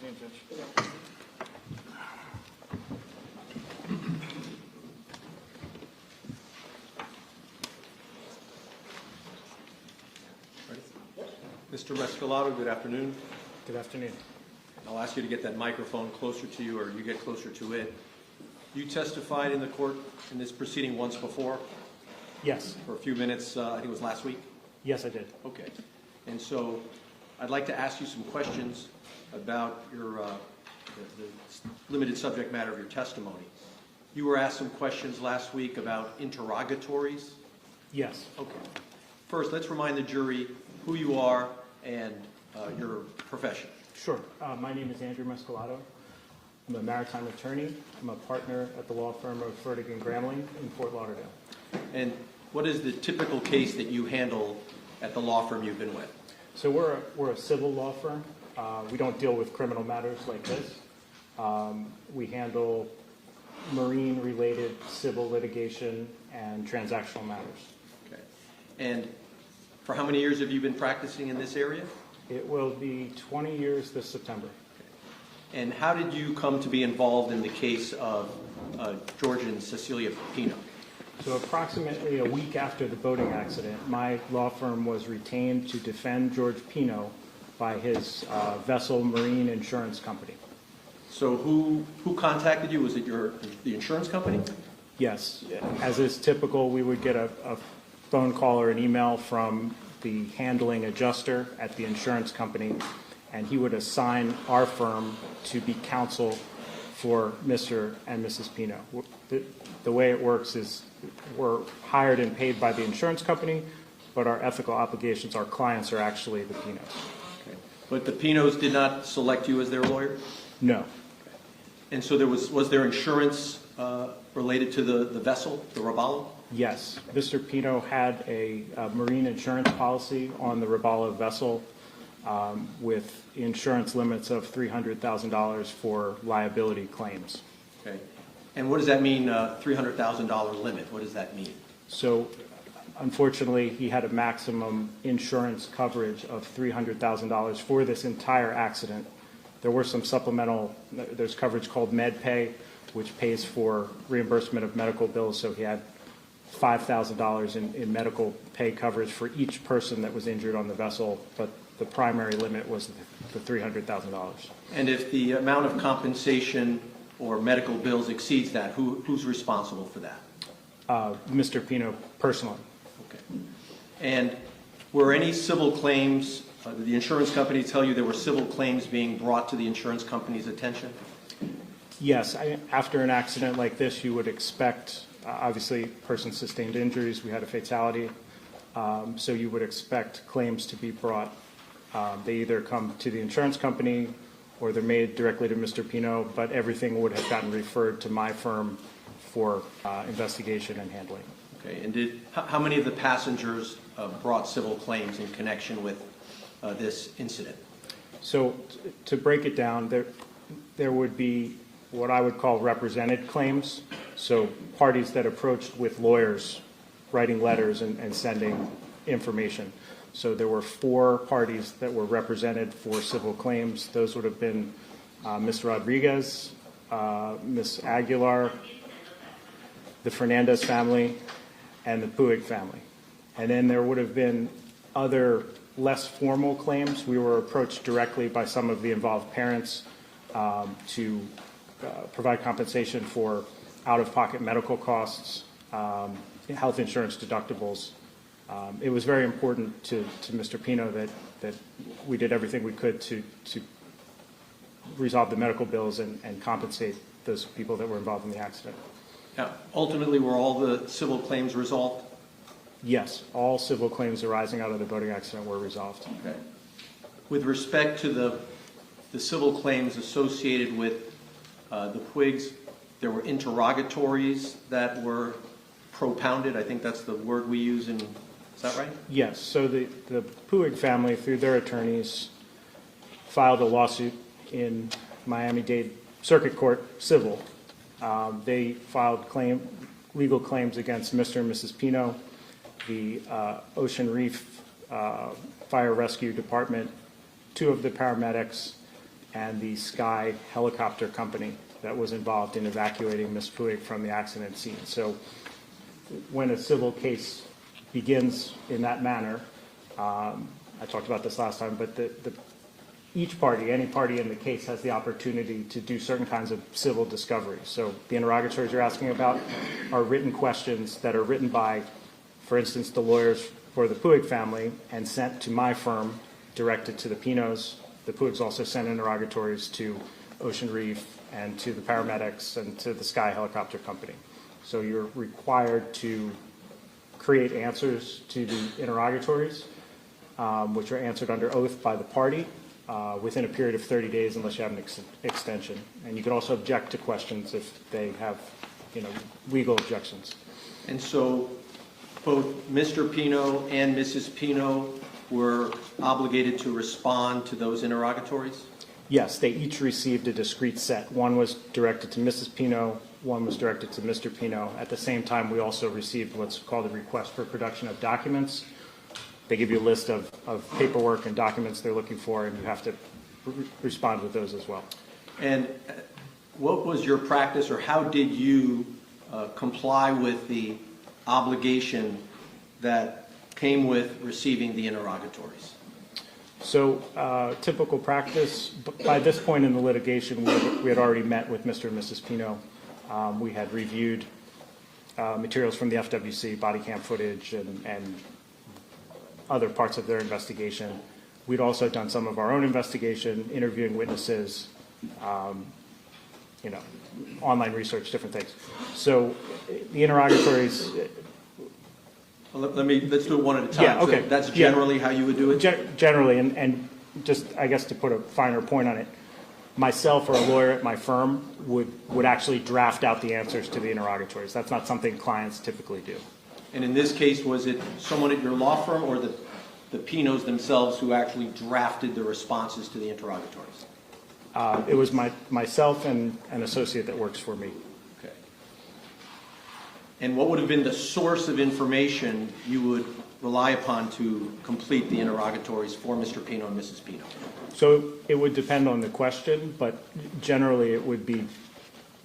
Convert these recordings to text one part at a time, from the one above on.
afternoon, Judge. Mr. Mescalado, good afternoon. Good afternoon. I'll ask you to get that microphone closer to you, or you get closer to it. You testified in the court in this proceeding once before? Yes. For a few minutes, I think it was last week? Yes, I did. Okay. And so I'd like to ask you some questions about your the limited subject matter of your testimony. You were asked some questions last week about interrogatories? Yes. Okay. First, let's remind the jury who you are and your profession. Sure. My name is Andrew Mescalado. I'm a maritime attorney. I'm a partner at the law firm of Fertig and Gramling in Fort Lauderdale. And what is the typical case that you handle at the law firm you've been with? So we're a civil law firm. We don't deal with criminal matters like this. We handle marine-related civil litigation and transactional matters. Okay. And for how many years have you been practicing in this area? It will be 20 years this September. Okay. And how did you come to be involved in the case of George and Cecilia Pino? So approximately a week after the boating accident, my law firm was retained to defend George Pino by his vessel marine insurance company. So who contacted you? Was it the insurance company? Yes. As is typical, we would get a phone call or an email from the handling adjuster at the insurance company, and he would assign our firm to be counsel for Mr. and Mrs. Pino. The way it works is we're hired and paid by the insurance company, but our ethical obligations, our clients are actually the Pinos. Okay. But the Pinos did not select you as their lawyer? No. Okay. And so was there insurance related to the vessel, the Robalo? Yes. Mr. Pino had a marine insurance policy on the Robalo vessel with insurance limits of $300,000 for liability claims. Okay. And what does that mean, $300,000 limit? What does that mean? So, unfortunately, he had a maximum insurance coverage of $300,000 for this entire accident. There were some supplemental, there's coverage called MedPay, which pays for reimbursement of medical bills. So he had $5,000 in medical pay coverage for each person that was injured on the vessel, but the primary limit was the $300,000. And if the amount of compensation or medical bills exceeds that, who's responsible for that? Mr. Pino personally. Okay. And were any civil claims, did the insurance company tell you there were civil claims being brought to the insurance company's attention? Yes. After an accident like this, you would expect, obviously, person sustained injuries. We had a fatality. So you would expect claims to be brought. They either come to the insurance company or they're made directly to Mr. Pino, but everything would have gotten referred to my firm for investigation and handling. Okay. And how many of the passengers brought civil claims in connection with this incident? So to break it down, there would be what I would call represented claims. So parties that approached with lawyers, writing letters and sending information. So there were 4 parties that were represented for civil claims. Those would have been Ms. Rodriguez, Ms. Aguilar, the Fernandez family, and the Puig family. And then there would have been other less formal claims. We were approached directly by some of the involved parents to provide compensation for out-of-pocket medical costs, health insurance deductibles. It was very important to Mr. Pino that we did everything we could to resolve the medical bills and compensate those people that were involved in the accident. Now, ultimately, were all the civil claims resolved? Yes, all civil claims arising out of the boating accident were resolved. Okay. With respect to the civil claims associated with the Puigs, there were interrogatories that were propounded. I think that's the word we use in, is that right? Yes, so the Puig family, through their attorneys, filed a lawsuit in Miami-Dade Circuit Court Civil. They filed legal claims against Mr. and Mrs. Pino, the Ocean Reef Fire Rescue Department, 2 of the paramedics, and the Sky helicopter company that was involved in evacuating Ms. Puig from the accident scene. So when a civil case begins in that manner, I talked about this last time, but each party, any party in the case, has the opportunity to do certain kinds of civil discovery. So the interrogatories you're asking about are written questions that are written by, for instance, the lawyers for the Puig family and sent to my firm, directed to the Pinos. The Puigs also sent interrogatories to Ocean Reef and to the paramedics and to the Sky helicopter company. So you're required to create answers to the interrogatories, which are answered under oath by the party within a period of 30 days unless you have an extension. And you can also object to questions if they have, legal objections. And so both Mr. Pino and Mrs. Pino were obligated to respond to those interrogatories? Yes, they each received a discrete set. One was directed to Mrs. Pino, one was directed to Mr. Pino. At the same time, we also received what's called a request for production of documents. They give you a list of paperwork and documents they're looking for, and you have to respond with those as well. And what was your practice, or how did you comply with the obligation that came with receiving the interrogatories? So typical practice, by this point in the litigation, we had already met with Mr. and Mrs. Pino. We had reviewed materials from the FWC, body cam footage, and other parts of their investigation. We'd also done some of our own investigation, interviewing witnesses, online research, different things. So the interrogatories. Let's do it one at a time. Yeah, okay. So that's generally how you would do it? Generally, and just, I guess, to put a finer point on it, myself or a lawyer at my firm would actually draft out the answers to the interrogatories. That's not something clients typically do. And in this case, was it someone at your law firm or the Pinos themselves who actually drafted the responses to the interrogatories? It was myself and an associate that works for me. Okay. And what would have been the source of information you would rely upon to complete the interrogatories for Mr. Pino and Mrs. Pino? So it would depend on the question, but generally it would be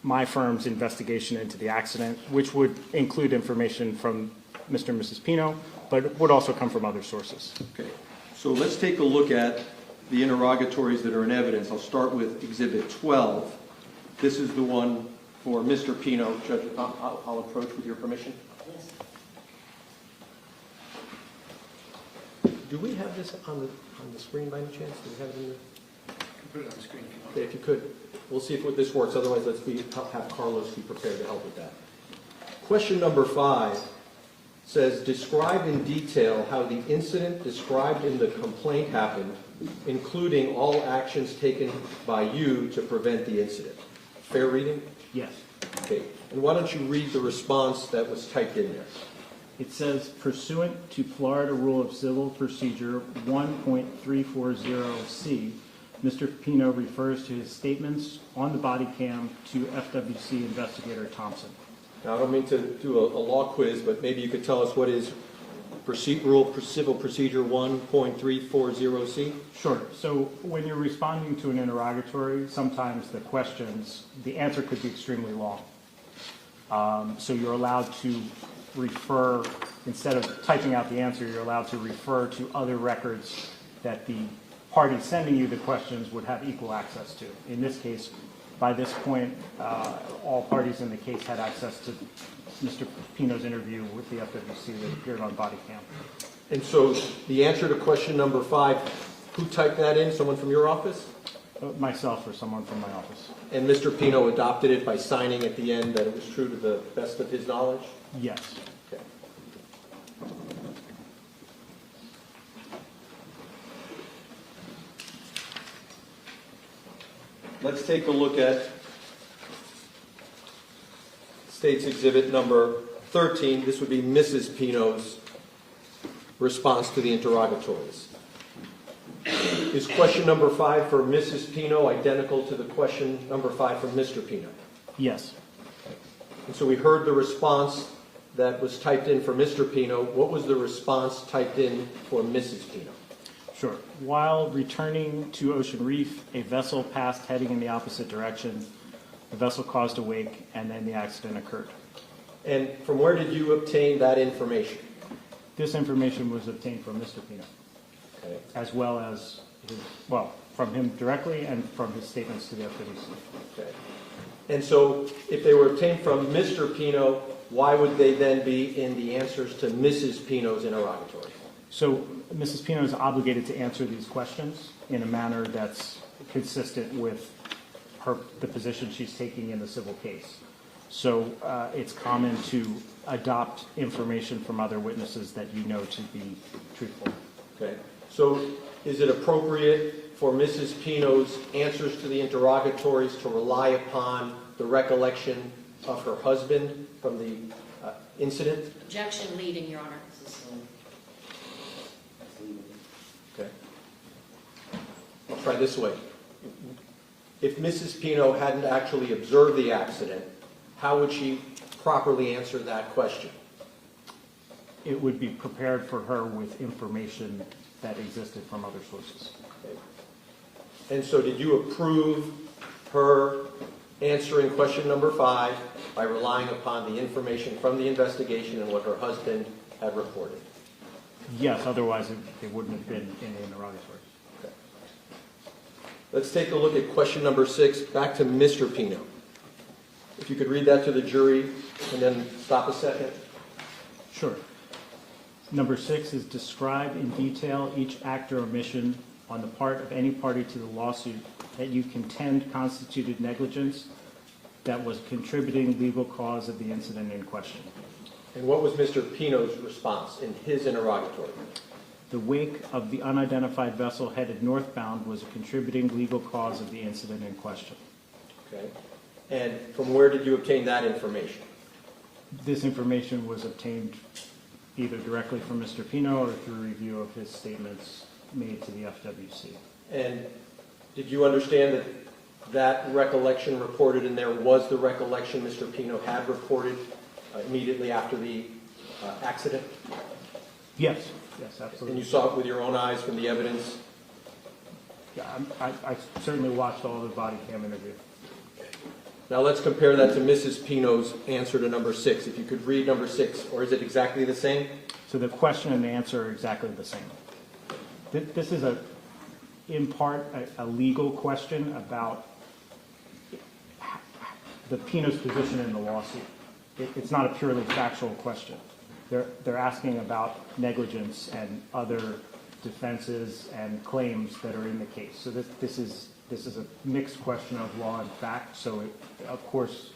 my firm's investigation into the accident, which would include information from Mr. and Mrs. Pino, but it would also come from other sources. Okay. So let's take a look at the interrogatories that are in evidence. I'll start with Exhibit 12. This is the one for Mr. Pino. Judge, I'll approach with your permission. Yes. Do we have this on the screen by any chance? Do we have it in the... Put it on the screen. Okay, if you could. We'll see if this works. Otherwise, let's have Carlos be prepared to help with that. Question number 5 says, describe in detail how the incident described in the complaint happened, including all actions taken by you to prevent the incident. Fair reading? Yes. Okay. And why don't you read the response that was typed in there? It says, pursuant to Florida Rule of Civil Procedure 1.340C, Mr. Pino refers to his statements on the body cam to FWC investigator Thompson. Now, I don't mean to do a law quiz, but maybe you could tell us what is Civil Procedure 1.340C? Sure. So when you're responding to an interrogatory, sometimes the answer could be extremely long. So you're allowed to refer, instead of typing out the answer, you're allowed to refer to other records that the party sending you the questions would have equal access to. In this case, by this point, all parties in the case had access to Mr. Pino's interview with the FWC that appeared on body cam. And so the answer to question number 5, who typed that in? Someone from your office? Myself or someone from my office. And Mr. Pino adopted it by signing at the end that it was true to the best of his knowledge? Yes. Okay. Let's take a look at State's Exhibit number 13. This would be Mrs. Pino's response to the interrogatories. Is question number 5 for Mrs. Pino identical to the question number 5 from Mr. Pino? Yes. And so we heard the response that was typed in for Mr. Pino. What was the response typed in for Mrs. Pino? Sure. While returning to Ocean Reef, a vessel passed heading in the opposite direction. The vessel caused a wake, and then the accident occurred. And from where did you obtain that information? This information was obtained from Mr. Pino, Okay. as well as from him directly and from his statements to the FWC. Okay. And so if they were obtained from Mr. Pino, why would they then be in the answers to Mrs. Pino's interrogatory? So Mrs. Pino is obligated to answer these questions in a manner that's consistent with the position she's taking in the civil case. So it's common to adopt information from other witnesses that you know to be truthful. Okay. So is it appropriate for Mrs. Pino's answers to the interrogatories to rely upon the recollection of her husband from the incident? Objection leading, Your Honor. Okay. I'll try this way. If Mrs. Pino hadn't actually observed the accident, how would she properly answer that question? It would be prepared for her with information that existed from other sources. Okay. And so did you approve her answering question number 5 by relying upon the information from the investigation and what her husband had reported? Yes, otherwise it wouldn't have been in the interrogatory. Okay. Let's take a look at question number 6, back to Mr. Pino. If you could read that to the jury and then stop a second. Sure. Number 6 is describe in detail each act or omission on the part of any party to the lawsuit that you contend constituted negligence that was contributing legal cause of the incident in question. And what was Mr. Pino's response in his interrogatory? The wake of the unidentified vessel headed northbound was a contributing legal cause of the incident in question. Okay. And from where did you obtain that information? This information was obtained either directly from Mr. Pino or through review of his statements made to the FWC. And did you understand that that recollection reported in there was the recollection Mr. Pino had reported immediately after the accident? Yes, absolutely. And you saw it with your own eyes from the evidence? Yeah, I certainly watched all the body cam interview. Now let's compare that to Mrs. Pino's answer to number 6. If you could read number 6, or is it exactly the same? So the question and the answer are exactly the same. This is in part a legal question about the Pino's position in the lawsuit. It's not a purely factual question. They're asking about negligence and other defenses and claims that are in the case. So this is a mixed question of law and fact. So of course,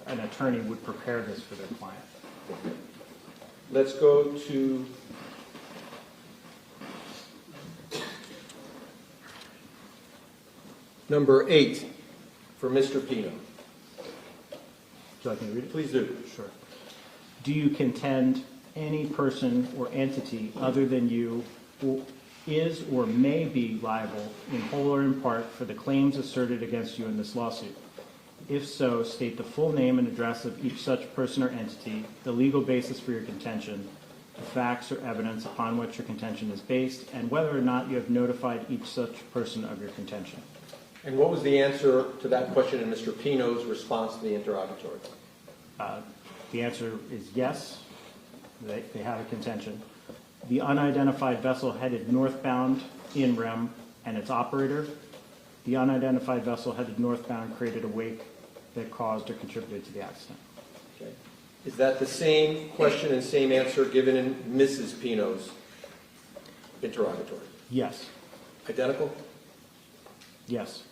an attorney would prepare this for their client. Let's go to number 8 for Mr. Pino. Would you like me to read it? Please do. Sure. Do you contend any person or entity other than you is or may be liable in whole or in part for the claims asserted against you in this lawsuit? If so, state the full name and address of each such person or entity, the legal basis for your contention, the facts or evidence upon which your contention is based, and whether or not you have notified each such person of your contention. And what was the answer to that question in Mr. Pino's response to the interrogatory? The answer is yes, they have a contention. The unidentified vessel headed northbound in REM and its operator. The unidentified vessel headed northbound created a wake that caused or contributed to the accident. Okay. Is that the same question and same answer given in Mrs. Pino's interrogatory? Yes. Identical? Yes.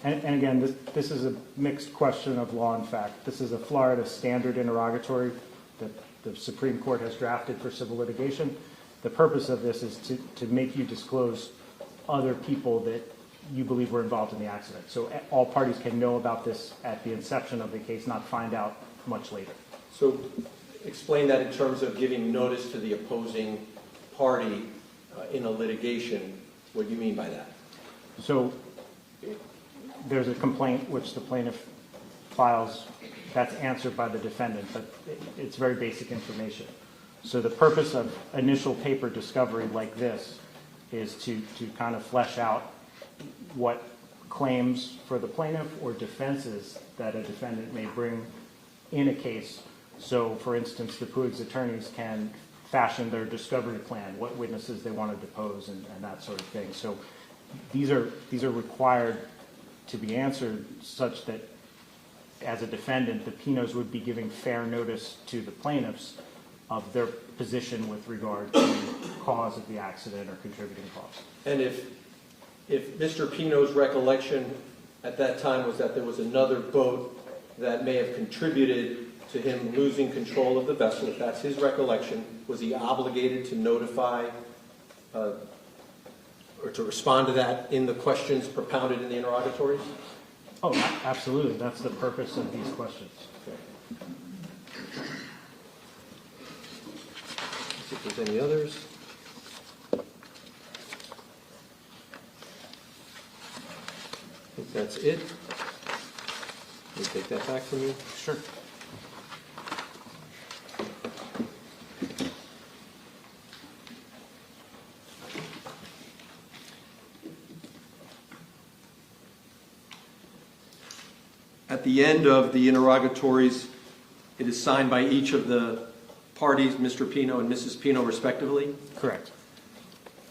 And again, this is a mixed question of law and fact. This is a Florida standard interrogatory that the Supreme Court has drafted for civil litigation. The purpose of this is to make you disclose other people that you believe were involved in the accident. So all parties can know about this at the inception of the case, not find out much later. So explain that in terms of giving notice to the opposing party in a litigation. What do you mean by that? So there's a complaint which the plaintiff files that's answered by the defendant, but it's very basic information. So the purpose of initial paper discovery like this is to kind of flesh out what claims for the plaintiff or defenses that a defendant may bring in a case. So, for instance, the Puig's attorneys can fashion their discovery plan, what witnesses they want to depose, and that sort of thing. So these are required to be answered such that, as a defendant, the Pinos would be giving fair notice to the plaintiffs of their position with regard to cause of the accident or contributing cause. And if Mr. Pino's recollection at that time was that there was another boat that may have contributed to him losing control of the vessel, if that's his recollection, was he obligated to notify or to respond to that in the questions propounded in the interrogatories? Oh, absolutely. That's the purpose of these questions. Okay. Let's see if there's any others. I think that's it. Let me take that back from you. Sure. At the end of the interrogatories, it is signed by each of the parties, Mr. Pino and Mrs. Pino, respectively. Correct.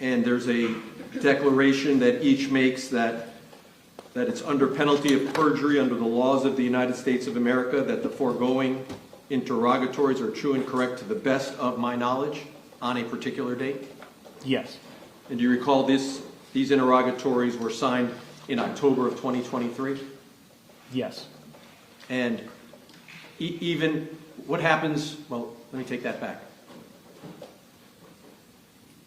And there's a declaration that each makes that it's under penalty of perjury under the laws of the United States of America, that the foregoing interrogatories are true and correct to the best of my knowledge on a particular date. Yes. And do you recall these interrogatories were signed in October of 2023? Yes. And even what happens, well, let me take that back.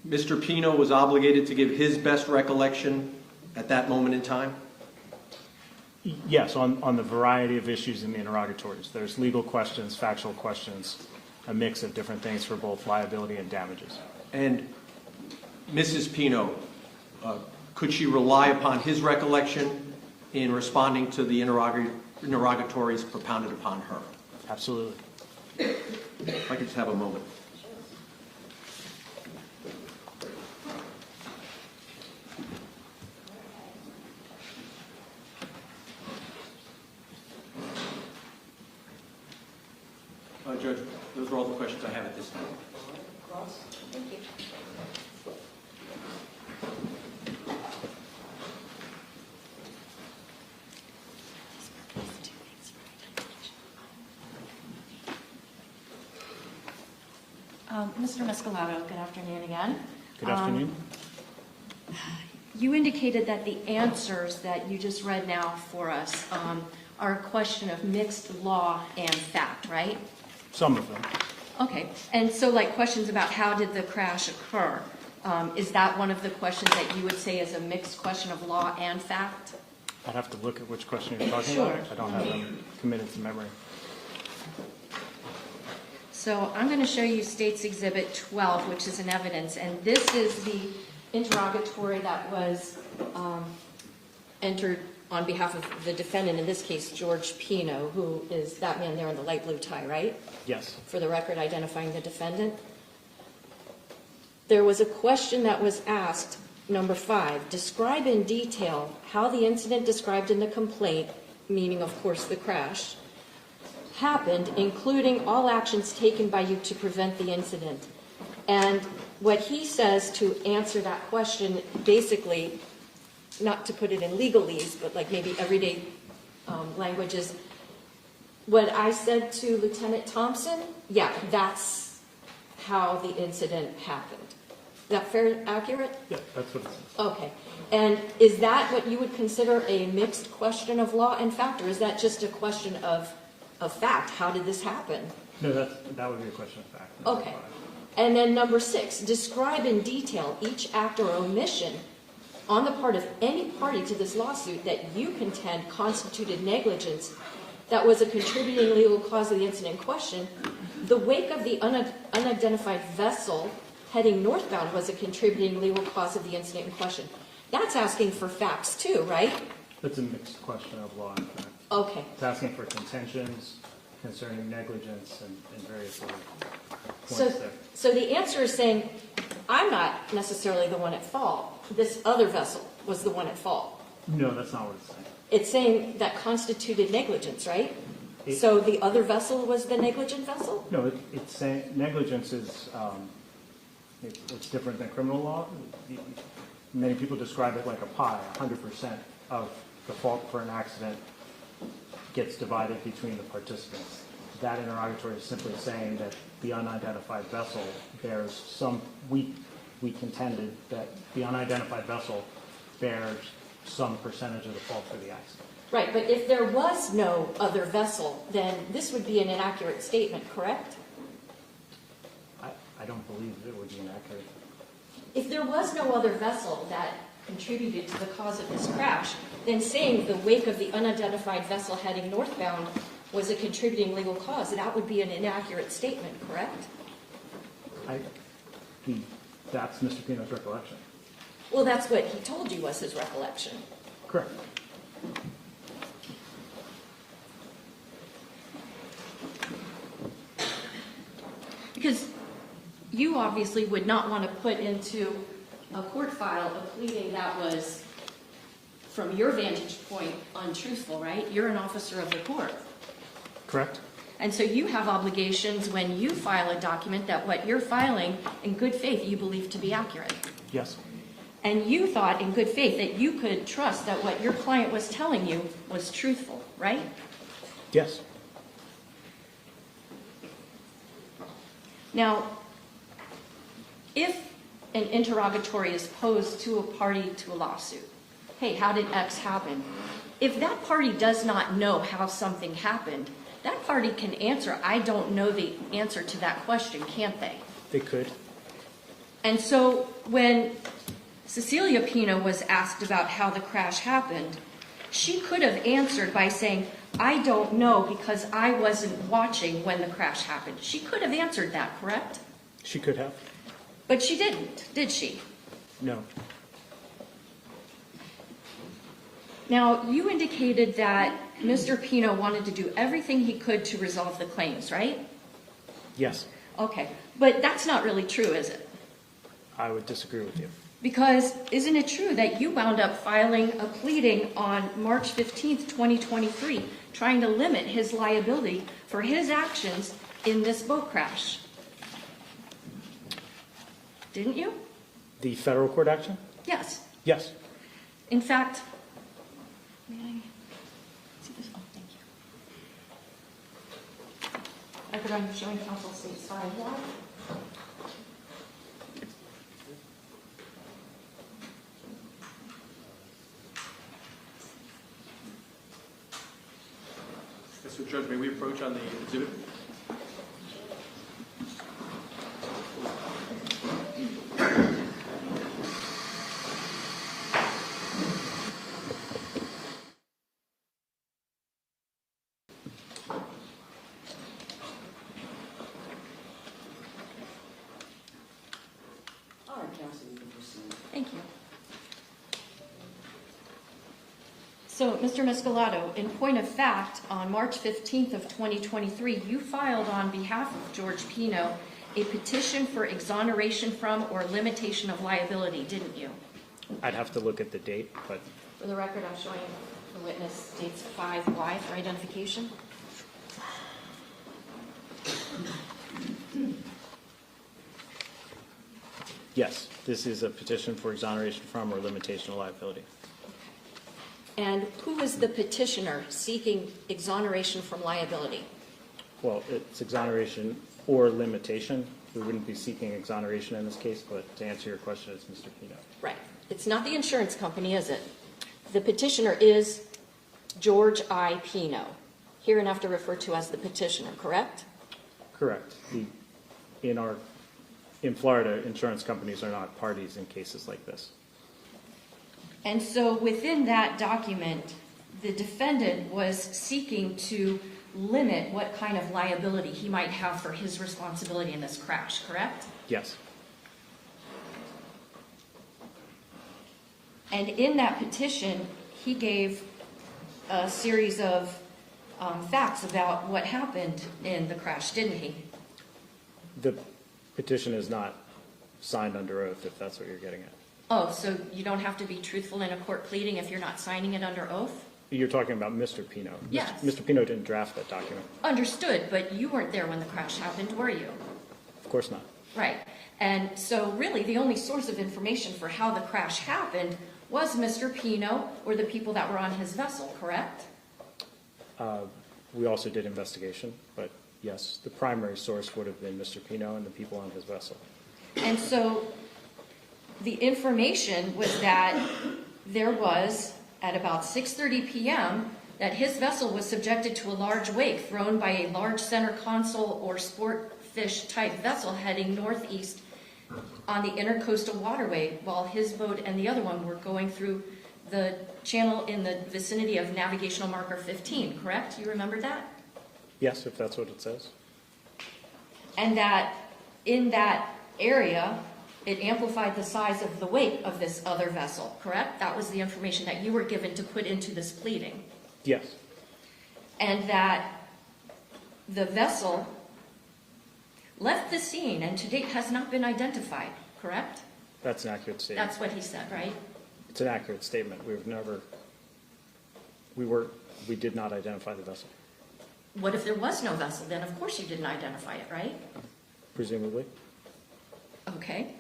Mr. Pino was obligated to give his best recollection at that moment in time? Yes, on the variety of issues in the interrogatories. There's legal questions, factual questions, a mix of different things for both liability and damages. And Mrs. Pino, could she rely upon his recollection in responding to the interrogatories propounded upon her? Absolutely. If I could just have a moment. Judge, those are all the questions I have at this time. Thank you. Mr. Mescalato, good afternoon again. Good afternoon. You indicated that the answers that you just read now for us are a question of mixed law and fact, right? Some of them. Okay, and so like questions about how did the crash occur, is that one of the questions that you would say is a mixed question of law and fact? I'd have to look at which question you're talking Sure. about. I don't have them committed to memory. So I'm going to show you State's Exhibit 12, which is an evidence, and this is the interrogatory that was entered on behalf of the defendant, in this case, George Pino, who is that man there in the light blue tie, right? Yes. For the record, identifying the defendant. There was a question that was asked, number 5, describe in detail how the incident described in the complaint, meaning, of course, the crash, happened, including all actions taken by you to prevent the incident. And what he says to answer that question, basically, not to put it in legalese, but like maybe everyday language, is what I said to Lieutenant Thompson, yeah, that's how the incident happened. Is that fair, accurate? Yeah, that's what it says. Okay. And is that what you would consider a mixed question of law and fact, or is that just a question of fact? How did this happen? No, that would be a question of fact. Okay. And then number 6, describe in detail each act or omission on the part of any party to this lawsuit that you contend constituted negligence that was a contributing legal cause of the incident in question. The wake of the unidentified vessel heading northbound was a contributing legal cause of the incident in question. That's asking for facts too, right? That's a mixed question of law and fact. Okay. It's asking for contentions concerning negligence and various other points there. So the answer is saying I'm not necessarily the one at fault. This other vessel was the one at fault. No, that's not what it's saying. It's saying that constituted negligence, right? So the other vessel was the negligent vessel? No, it's saying negligence is, it's different than criminal law. Many people describe it like a pie. 100% of the fault for an accident gets divided between the participants. That interrogatory is simply saying that the unidentified vessel bears some, we contended that the unidentified vessel bears some percentage of the fault for the accident. Right, but if there was no other vessel, then this would be an inaccurate statement, correct? I don't believe it would be inaccurate. If there was no other vessel that contributed to the cause of this crash, then saying the wake of the unidentified vessel heading northbound was a contributing legal cause, that would be an inaccurate statement, correct? That's Mr. Pino's recollection. Well, that's what he told you was his recollection. Correct. Because you obviously would not want to put into a court file a pleading that was, from your vantage point, untruthful, right? You're an officer of the court. Correct. And so you have obligations when you file a document that what you're filing in good faith you believe to be accurate. Yes. And you thought in good faith that you could trust that what your client was telling you was truthful, right? Yes. Now, if an interrogatory is posed to a party to a lawsuit, hey, how did X happen? If that party does not know how something happened, that party can answer, I don't know the answer to that question, can't they? They could. And so when Cecilia Pino was asked about how the crash happened, she could have answered by saying, I don't know because I wasn't watching when the crash happened. She could have answered that, correct? She could have. But she didn't, did she? No. Now, you indicated that Mr. Pino wanted to do everything he could to resolve the claims, right? Yes. Okay, but that's not really true, is it? I would disagree with you. Because isn't it true that you wound up filing a pleading on March 15th, 2023, trying to limit his liability for his actions in this boat crash? Didn't you? The federal court action? Yes. Yes. In fact, may I see this? Oh, thank you. Record on showing counsel states 5-1. So Judge, may we approach on the exhibit? All right, counsel, you can proceed. Thank you. So, Mr. Mescalato, in point of fact, on March 15th of 2023, you filed on behalf of George Pino a petition for exoneration from or limitation of liability, didn't you? I'd have to look at the date, but For the record, I'm showing the witness states 5Y for identification. yes, this is a petition for exoneration from or limitation of liability. And who is the petitioner seeking exoneration from liability? Well, it's exoneration or limitation. We wouldn't be seeking exoneration in this case, but to answer your question, it's Mr. Pino. Right. It's not the insurance company, is it? The petitioner is George I. Pino, hereinafter referred to as the petitioner, correct? Correct. In Florida, insurance companies are not parties in cases like this. And so within that document, the defendant was seeking to limit what kind of liability he might have for his responsibility in this crash, correct? Yes. And in that petition, he gave a series of facts about what happened in the crash, didn't he? The petition is not signed under oath, if that's what you're getting at. Oh, so you don't have to be truthful in a court pleading if you're not signing it under oath? You're talking about Mr. Pino. Yes. Mr. Pino didn't draft that document. Understood, but you weren't there when the crash happened, were you? Of course not. Right. And so really the only source of information for how the crash happened was Mr. Pino or the people that were on his vessel, correct? We also did investigation, but yes, the primary source would have been Mr. Pino and the people on his vessel. And so the information was that there was, at about 6:30 p.m., that his vessel was subjected to a large wake thrown by a large center console or sport fish type vessel heading northeast on the intercoastal waterway, while his boat and the other one were going through the channel in the vicinity of navigational marker 15, correct? You remember that? Yes, if that's what it says. And that in that area, it amplified the size of the wake of this other vessel, correct? That was the information that you were given to put into this pleading. Yes. And that the vessel left the scene and to date has not been identified, correct? That's an accurate statement. That's what he said, right? It's an accurate statement. We did not identify the vessel. What if there was no vessel? Then of course you didn't identify it, right? Presumably. Okay.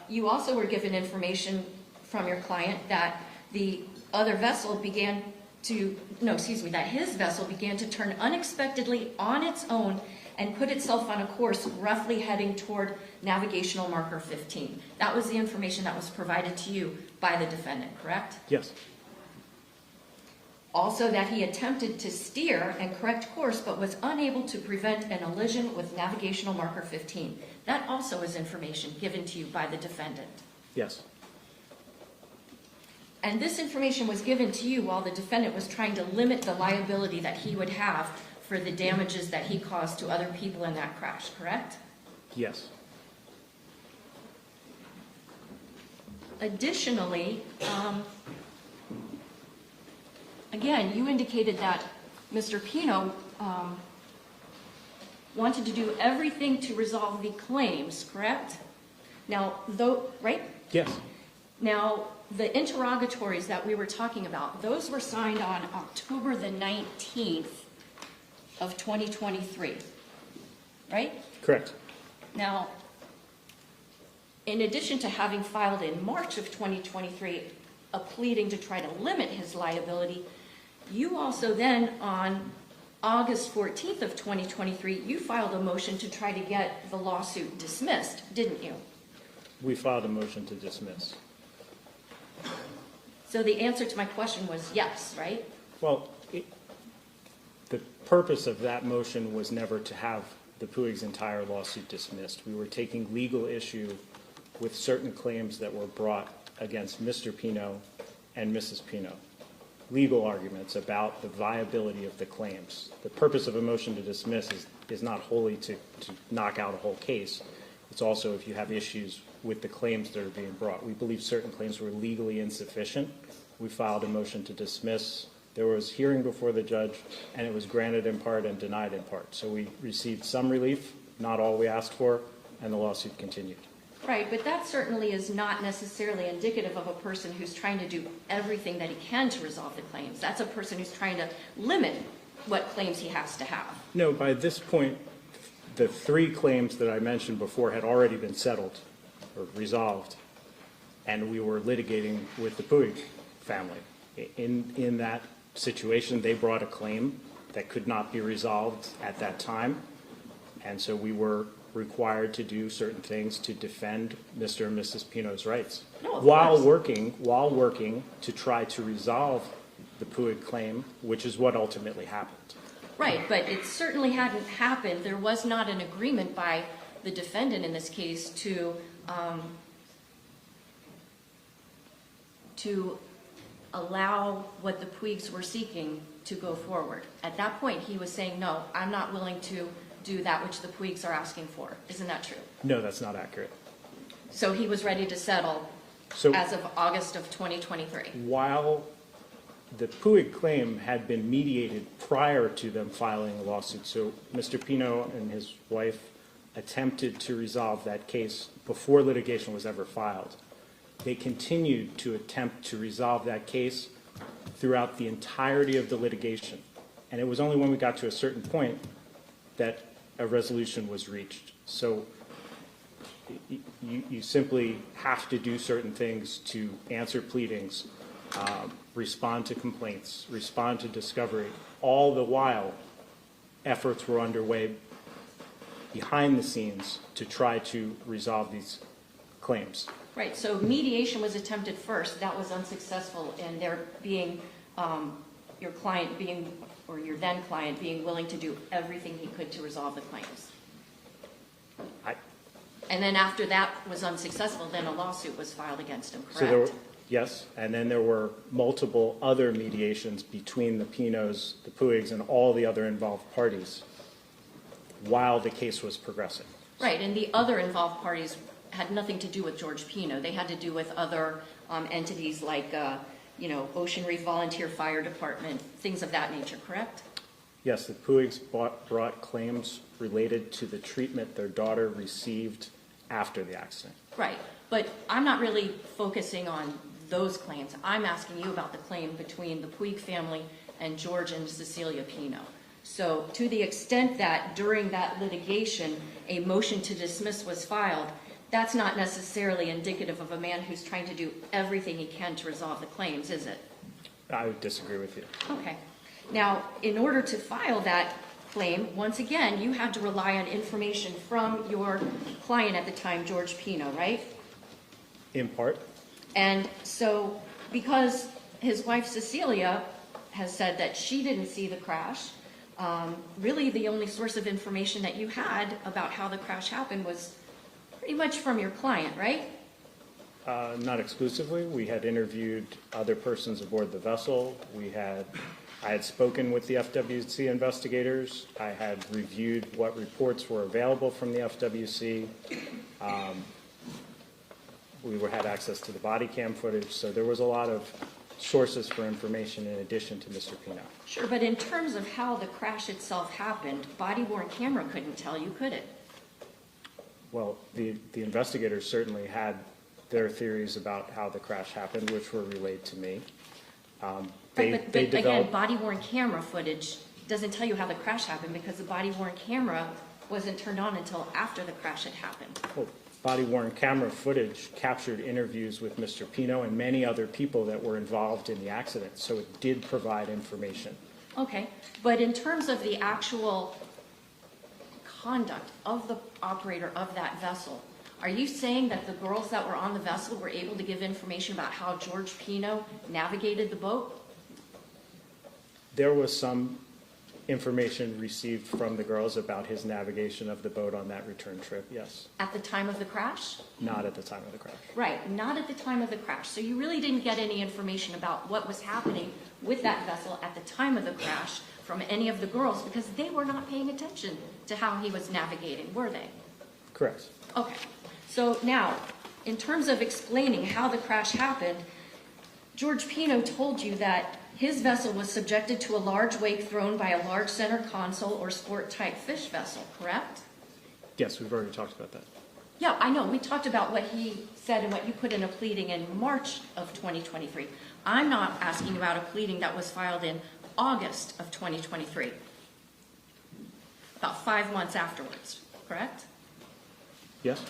You also were given information from your client that the other vessel that his vessel began to turn unexpectedly on its own and put itself on a course roughly heading toward navigational marker 15. That was the information that was provided to you by the defendant, correct? Yes. Also that he attempted to steer and correct course but was unable to prevent an collision with navigational marker 15. That also is information given to you by the defendant. Yes. And this information was given to you while the defendant was trying to limit the liability that he would have for the damages that he caused to other people in that crash, correct? Yes. Additionally, again, you indicated that Mr. Pino wanted to do everything to resolve the claims, correct? Now, right? Yes. Now, the interrogatories that we were talking about, those were signed on October the 19th of 2023, right? Correct. Now, in addition to having filed in March of 2023 a pleading to try to limit his liability, you also then on August 14th of 2023, you filed a motion to try to get the lawsuit dismissed, didn't you? We filed a motion to dismiss. So the answer to my question was yes, right? Well, the purpose of that motion was never to have the Puig's entire lawsuit dismissed. We were taking legal issue with certain claims that were brought against Mr. Pino and Mrs. Pino. Legal arguments about the viability of the claims. The purpose of a motion to dismiss is not wholly to knock out a whole case. It's also if you have issues with the claims that are being brought. We believe certain claims were legally insufficient. We filed a motion to dismiss. There was hearing before the judge, and it was granted in part and denied in part. So we received some relief, not all we asked for, and the lawsuit continued. Right, but that certainly is not necessarily indicative of a person who's trying to do everything that he can to resolve the claims. That's a person who's trying to limit what claims he has to have. No, by this point, the three claims that I mentioned before had already been settled or resolved, and we were litigating with the Puig family. In that situation, they brought a claim that could not be resolved at that time, and so we were required to do certain things to defend Mr. and Mrs. Pino's rights. No, of while course. working to try to resolve the Puig claim, which is what ultimately happened. Right, but it certainly hadn't happened. There was not an agreement by the defendant in this case to allow what the Puigs were seeking to go forward. At that point, he was saying, no, I'm not willing to do that which the Puigs are asking for. Isn't that true? No, that's not accurate. So he was ready to settle So as of August of 2023. while the Puig claim had been mediated prior to them filing a lawsuit, so Mr. Pino and his wife attempted to resolve that case before litigation was ever filed. They continued to attempt to resolve that case throughout the entirety of the litigation. And it was only when we got to a certain point that a resolution was reached. So you simply have to do certain things to answer pleadings, respond to complaints, respond to discovery. All the while, efforts were underway behind the scenes to try to resolve these claims. Right, so mediation was attempted first, that was unsuccessful, and there being, your client being, or your then client being willing to do everything he could to resolve the claims. And then after that was unsuccessful, then a lawsuit was filed against him, correct? Yes, and then there were multiple other mediations between the Pinos, the Puigs, and all the other involved parties while the case was progressing. Right, and the other involved parties had nothing to do with George Pino. They had to do with other entities like, Ocean Reef Volunteer Fire Department, things of that nature, correct? Yes, the Puigs brought claims related to the treatment their daughter received after the accident. Right, but I'm not really focusing on those claims. I'm asking you about the claim between the Puig family and George and Cecilia Pino. So to the extent that during that litigation, a motion to dismiss was filed, that's not necessarily indicative of a man who's trying to do everything he can to resolve the claims, is it? I would disagree with you. Okay. Now, in order to file that claim, once again, you had to rely on information from your client at the time, George Pino, right? In part. And so because his wife Cecilia has said that she didn't see the crash, really the only source of information that you had about how the crash happened was pretty much from your client, right? Not exclusively. We had interviewed other persons aboard the vessel. I had spoken with the FWC investigators. I had reviewed what reports were available from the FWC. We had access to the body cam footage, so there was a lot of sources for information in addition to Mr. Pino. Sure, but in terms of how the crash itself happened, body-worn camera couldn't tell you, could it? Well, the investigators certainly had their theories about how the crash happened, which were relayed to me. But again, body-worn camera footage doesn't tell you how the crash happened because the body-worn camera wasn't turned on until after the crash had happened. Well, body-worn camera footage captured interviews with Mr. Pino and many other people that were involved in the accident, so it did provide information. Okay, but in terms of the actual conduct of the operator of that vessel, are you saying that the girls that were on the vessel were able to give information about how George Pino navigated the boat? There was some information received from the girls about his navigation of the boat on that return trip, yes. At the time of the crash? Not at the time of the crash. Right, not at the time of the crash. So you really didn't get any information about what was happening with that vessel at the time of the crash from any of the girls because they were not paying attention to how he was navigating, were they? Correct. Okay, so now, in terms of explaining how the crash happened, George Pino told you that his vessel was subjected to a large wake thrown by a large center console or sport-type fish vessel, correct? Yes, we've already talked about that. Yeah, I know. We talked about what he said and what you put in a pleading in March of 2023. I'm not asking about a pleading that was filed in August of 2023, about 5 months afterwards, correct? Yes?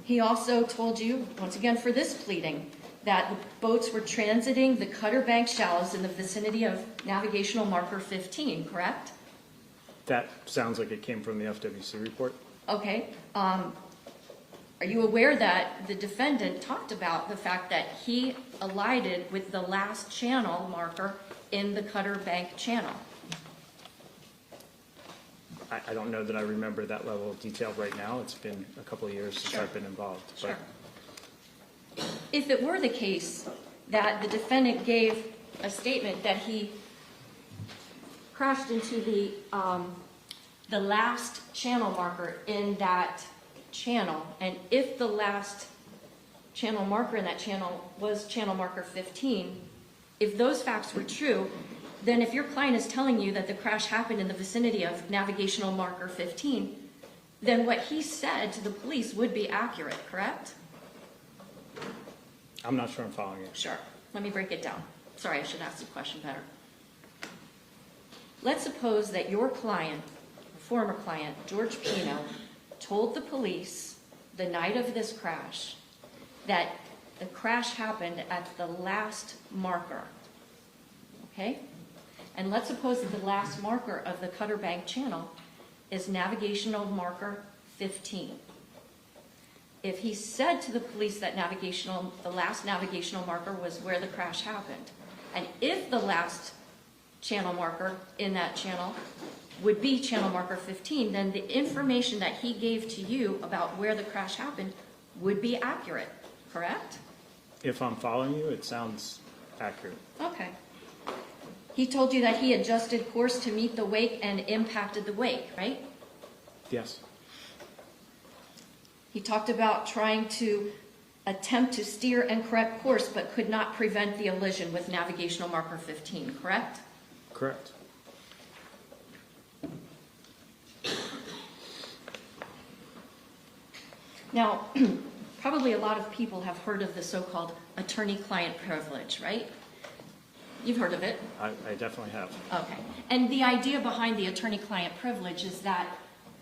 He also told you, once again for this pleading, that the boats were transiting the Cutter Bank shallows in the vicinity of navigational marker 15, correct? That sounds like it came from the FWC report. Okay. Are you aware that the defendant talked about the fact that he alighted with the last channel marker in the Cutter Bank channel? I don't know that I remember that level of detail right now. It's been a couple of years since Sure. I've been involved. Sure. If it were the case that the defendant gave a statement that he crashed into the last channel marker in that channel, and if the last channel marker in that channel was channel marker 15, if those facts were true, then if your client is telling you that the crash happened in the vicinity of navigational marker 15, then what he said to the police would be accurate, correct? I'm not sure I'm following you. Sure. Let me break it down. Sorry, I should ask the question better. Let's suppose that your client, former client, George Pino, told the police the night of this crash that the crash happened at the last marker, okay? And let's suppose that the last marker of the Cutter Bank channel is navigational marker 15. If he said to the police that the last navigational marker was where the crash happened, and if the last channel marker in that channel would be channel marker 15, then the information that he gave to you about where the crash happened would be accurate, correct? If I'm following you, it sounds accurate. Okay. He told you that he adjusted course to meet the wake and impacted the wake, right? Yes. He talked about trying to attempt to steer and correct course, but could not prevent the collision with navigational marker 15, correct? Correct. Now, probably a lot of people have heard of the so-called attorney-client privilege, right? You've heard of it. I definitely have. Okay. And the idea behind the attorney-client privilege is that,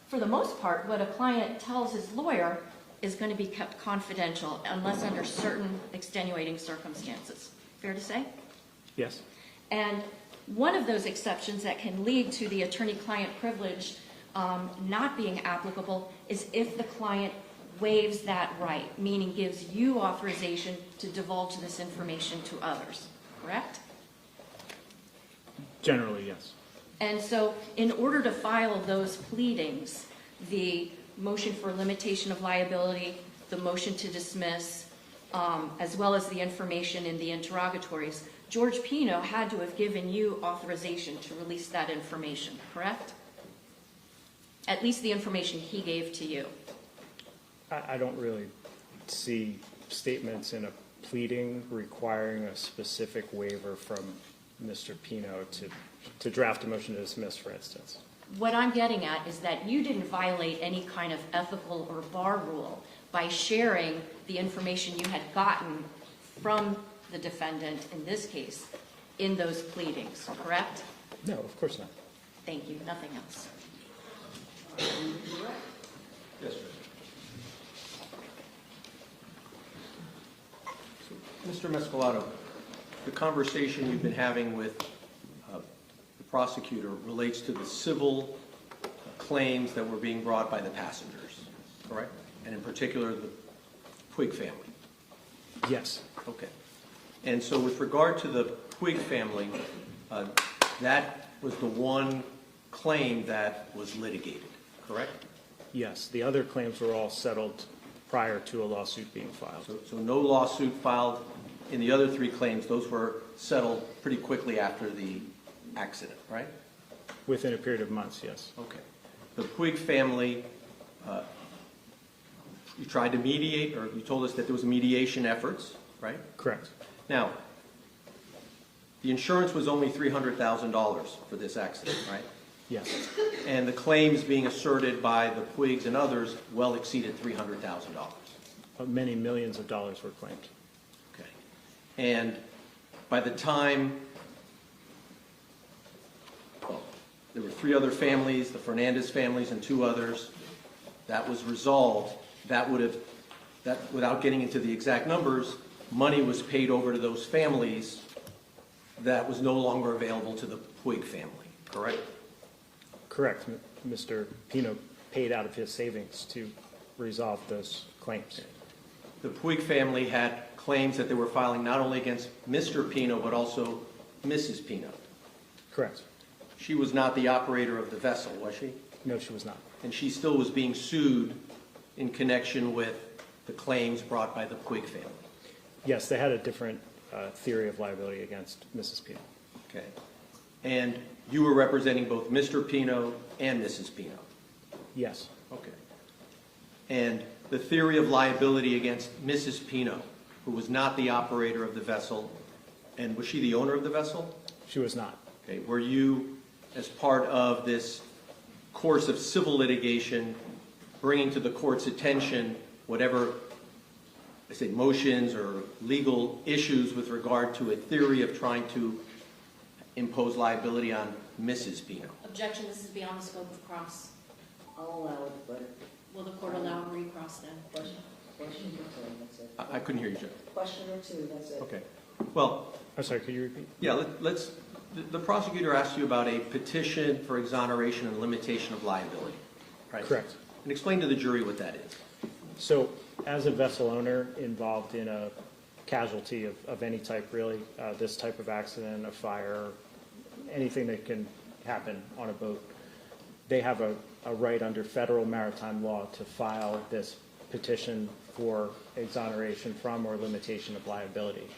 for the most part, what a client tells his lawyer is going to be kept confidential unless under certain extenuating circumstances. Fair to say? Yes. And one of those exceptions that can lead to the attorney-client privilege not being applicable is if the client waives that right, meaning gives you authorization to divulge this information to others, correct? Generally, yes. And so in order to file those pleadings, the motion for limitation of liability, the motion to dismiss, as well as the information in the interrogatories, George Pino had to have given you authorization to release that information, correct? At least the information he gave to you. I don't really see statements in a pleading requiring a specific waiver from Mr. Pino to draft a motion to dismiss, for instance. What I'm getting at is that you didn't violate any kind of ethical or bar rule by sharing the information you had gotten from the defendant, in this case, in those pleadings, correct? No, of course not. Thank you. Nothing else. Yes, sir. Mr. Mescalato, the conversation you've been having with the prosecutor relates to the civil claims that were being brought by the passengers, correct? And in particular, the Puig family. Yes. Okay. And so with regard to the Puig family, that was the one claim that was litigated, correct? Yes. The other claims were all settled prior to a lawsuit being filed. So no lawsuit filed in the other three claims. Those were settled pretty quickly after the accident, right? Within a period of months, yes. Okay. The Puig family, you tried to mediate, or you told us that there was mediation efforts, right? Correct. Now, the insurance was only $300,000 for this accident, right? Yes. And the claims being asserted by the Puigs and others well exceeded $300,000. Many millions of dollars were claimed. Okay. And by the time, well, there were three other families, the Fernandez families and two others, that was resolved. That would have, without getting into the exact numbers, money was paid over to those families that was no longer available to the Puig family, correct? Correct. Mr. Pino paid out of his savings to resolve those claims. The Puig family had claims that they were filing not only against Mr. Pino, but also Mrs. Pino. Correct. She was not the operator of the vessel, was she? No, she was not. And she still was being sued in connection with the claims brought by the Puig family. Yes, they had a different theory of liability against Mrs. Pino. Okay. And you were representing both Mr. Pino and Mrs. Pino. Yes. Okay. And the theory of liability against Mrs. Pino, who was not the operator of the vessel, and was she the owner of the vessel? She was not. Okay, were you, as part of this course of civil litigation, bringing to the court's attention whatever, I say, motions or legal issues with regard to a theory of trying to impose liability on Mrs. Pino? Objection, this is beyond the scope of cross. I'll allow it, but Will the court allow a recross then? question or two, that's it. I couldn't hear you, Joe. Question or two, that's it. Okay. Well, I'm sorry, could you repeat? yeah, the prosecutor asked you about a petition for exoneration and limitation of liability, right? Correct. And explain to the jury what that is. So as a vessel owner involved in a casualty of any type, really, this type of accident, a fire, anything that can happen on a boat, they have a right under federal maritime law to file this petition for exoneration from or limitation of liability.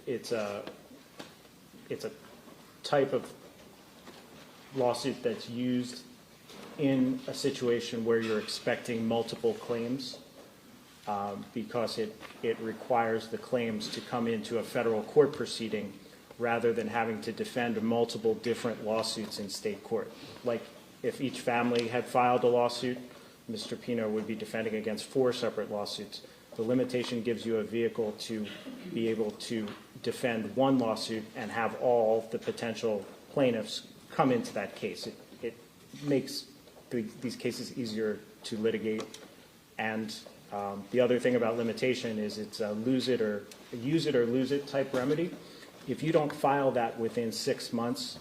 It's a type of lawsuit that's used in a situation where you're expecting multiple claims, because it requires the claims to come into a federal court proceeding rather than having to defend multiple different lawsuits in state court. Like if each family had filed a lawsuit, Mr. Pino would be defending against 4 separate lawsuits. The limitation gives you a vehicle to be able to defend one lawsuit and have all the potential plaintiffs come into that case. It makes these cases easier to litigate. And the other thing about limitation is it's a use it or lose it type remedy. If you don't file that within 6 months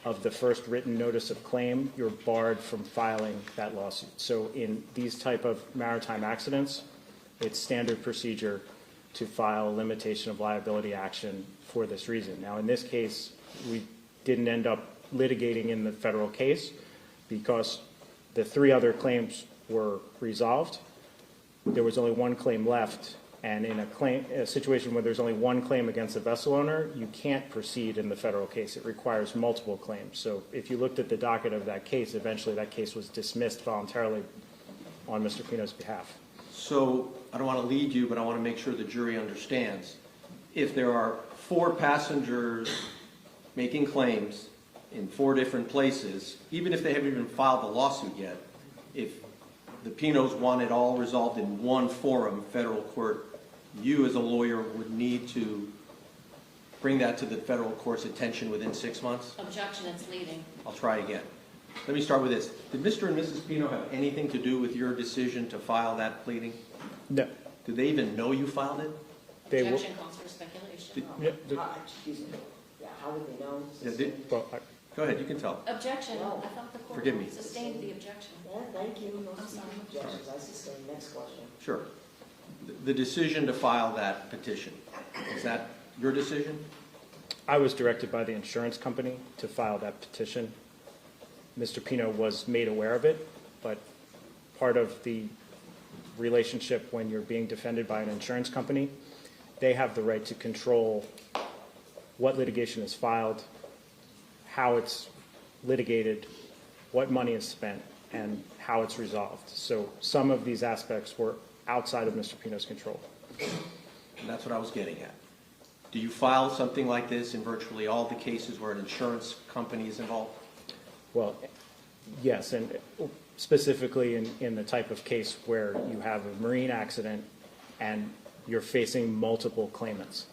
of the first written notice of claim, you're barred from filing that lawsuit. So in these type of maritime accidents, it's standard procedure to file a limitation of liability action for this reason. Now, in this case, we didn't end up litigating in the federal case because the 3 other claims were resolved. There was only 1 claim left, and in a situation where there's only 1 claim against a vessel owner, you can't proceed in the federal case. It requires multiple claims. So if you looked at the docket of that case, eventually that case was dismissed voluntarily on Mr. Pino's behalf. So I don't want to lead you, but I want to make sure the jury understands. If there are 4 passengers making claims in 4 different places, even if they haven't even filed the lawsuit yet, if the Pinos want it all resolved in one forum, federal court, you as a lawyer would need to bring that to the federal court's attention within 6 months? Objection, it's leading. I'll try again. Let me start with this. Did Mr. and Mrs. Pino have anything to do with your decision to file that pleading? No. Did they even know you filed it? They will- Objection calls for speculation. Excuse me. Yeah, how would they know? Well, Go ahead, you can tell. Objection, No. I thought the court Forgive me. sustained the objection. Yeah, thank you. No I'm sorry. objections. I sustain. Next question. Sure. The decision to file that petition, is that your decision? I was directed by the insurance company to file that petition. Mr. Pino was made aware of it, but part of the relationship when you're being defended by an insurance company, they have the right to control what litigation is filed, how it's litigated, what money is spent, and how it's resolved. So some of these aspects were outside of Mr. Pino's control. And that's what I was getting at. Do you file something like this in virtually all the cases where an insurance company is involved? Well, yes, and specifically in the type of case where you have a marine accident and you're facing multiple claimants.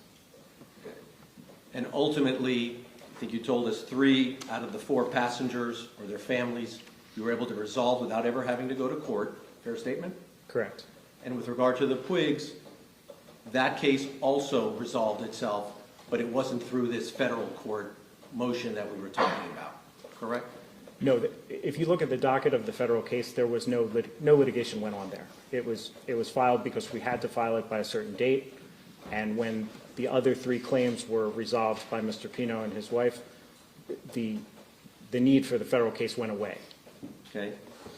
And ultimately, I think you told us 3 out of the 4 passengers or their families you were able to resolve without ever having to go to court. Fair statement? Correct. And with regard to the Puigs, that case also resolved itself, but it wasn't through this federal court motion that we were talking about, correct? No, if you look at the docket of the federal case, there was no litigation went on there. It was filed because we had to file it by a certain date, and when the other 3 claims were resolved by Mr. Pino and his wife, the need for the federal case went away. Okay.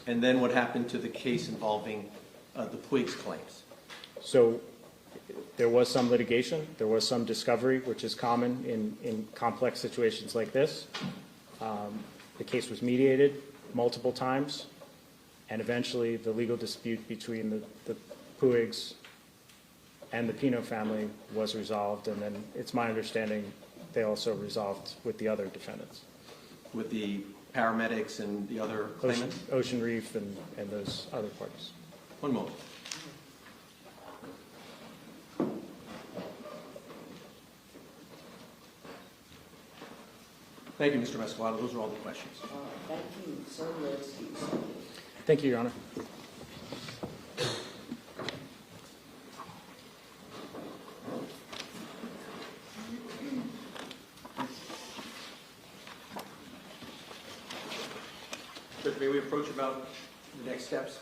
And then what happened to the case involving the Puigs claims? So there was some litigation, there was some discovery, which is common in complex situations like this. The case was mediated multiple times, and eventually the legal dispute between the Puigs and the Pino family was resolved, and then it's my understanding they also resolved with the other defendants. With the paramedics and the other claimants? Ocean Reef and those other parties. One moment. Thank you, Mr. Mescalado. Those are all the questions. Thank you, sir, you're excused. Thank you, Your Honor. Judge, may we approach about the next steps?